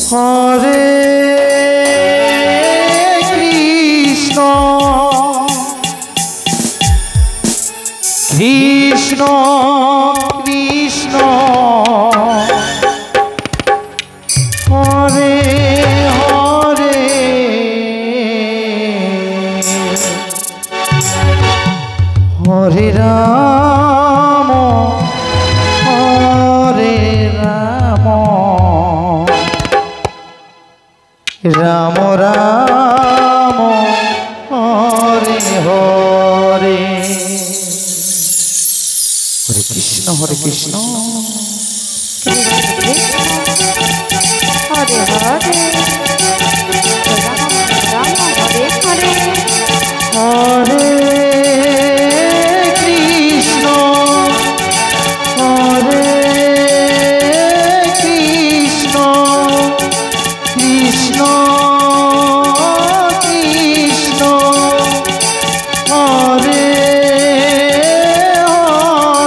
Hare Krishna Krishna Krishna Hare Hare Hare Ram Hare Ram Ram Ram Hare Hare Hare Krishna Hare Krishna Hare Hare Ram Ram Hare Hare Hare Krishna Hare Krishna Krishna Krishna Hare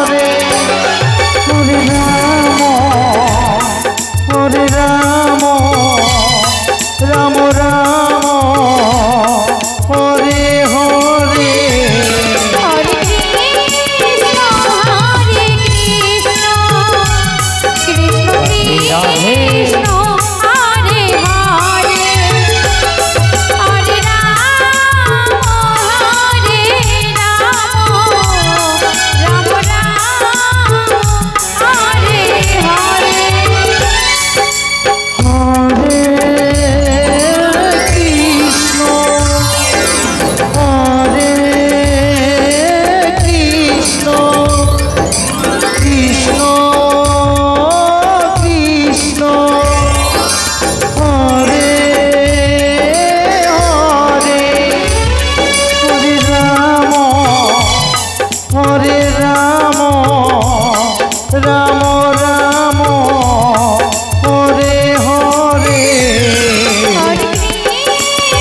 Hare Hare Ram Ram Ram Hare Hare Hare Krishna Hare Krishna Krishna Krishna Hare Hare Hare Ram Ram Ram Hare Hare Hare Krishna Hare Krishna Krishna Krishna Hare Hare Hare Ram Ram Ram Hare Hare Hare Krishna Hare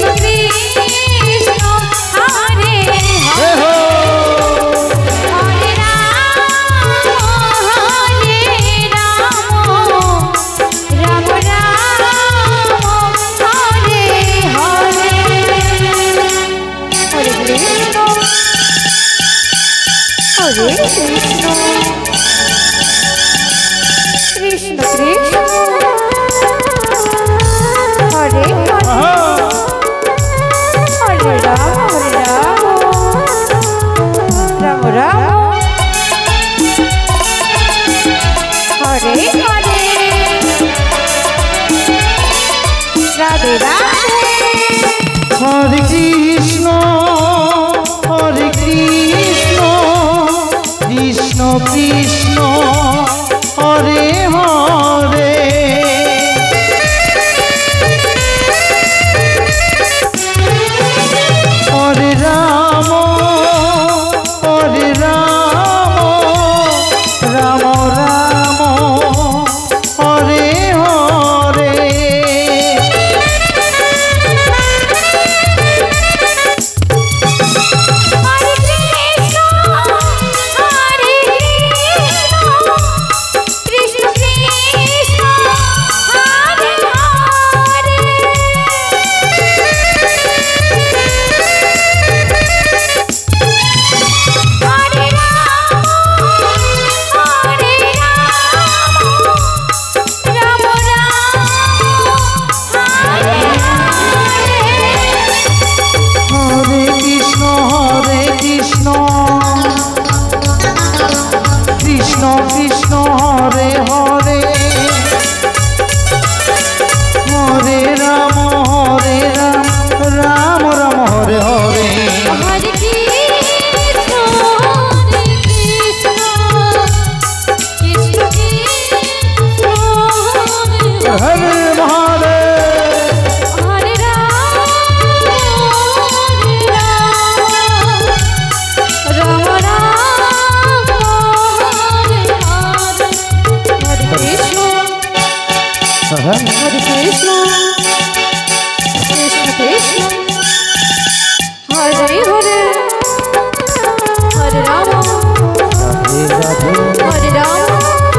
Krishna Krishna Krishna Hare Hare Hare Ram Ram Ram Hare Hare Hare Krishna Hare Krishna Krishna Krishna Hare Hare Hare Ram Ram Ram Hare Hare Radhe Radhe Hare Krishna Krishna Krishna Hare Hare Hare Ram Ram Ram Hare Hare Hare Krishna Hare Krishna Krishna Hare Hare Hare Ram Ram Hare Hare Hare Krishna Krishna Krishna Hare Hare Hare Ram Ram Ram Hare Hare Hare Krishna Krishna Krishna Hare Mahadev Hare Ram Ram Ram Hare Hare Hare Krishna Hare Krishna Krishna Krishna Hare Hare Hare Ram Radhe Radhe Hare Ram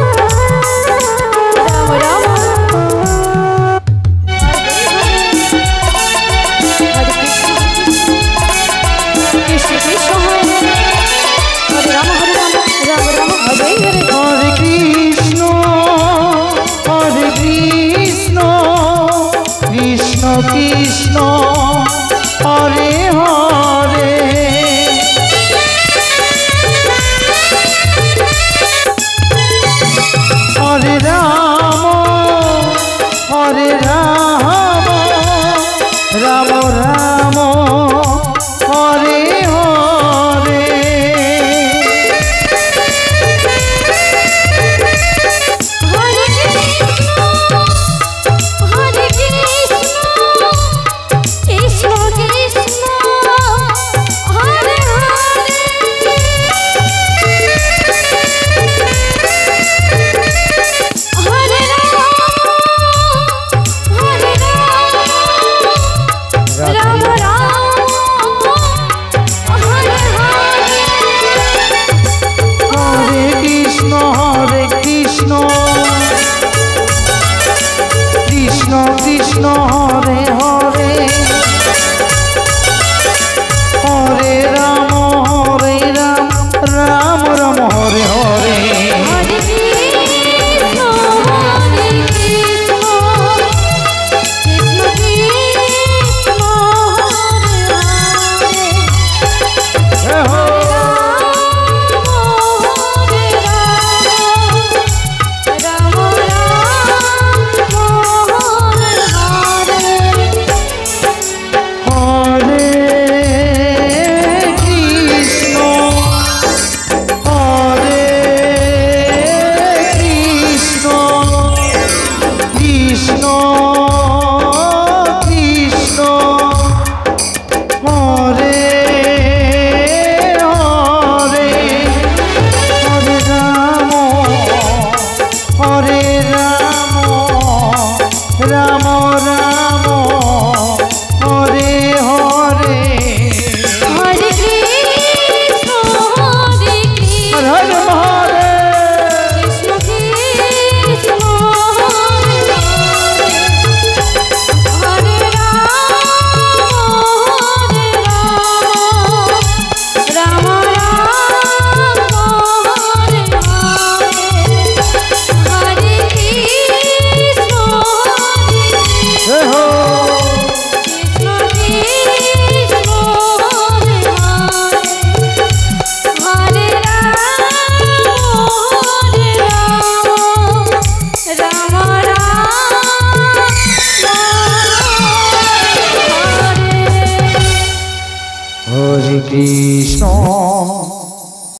Hare Krishna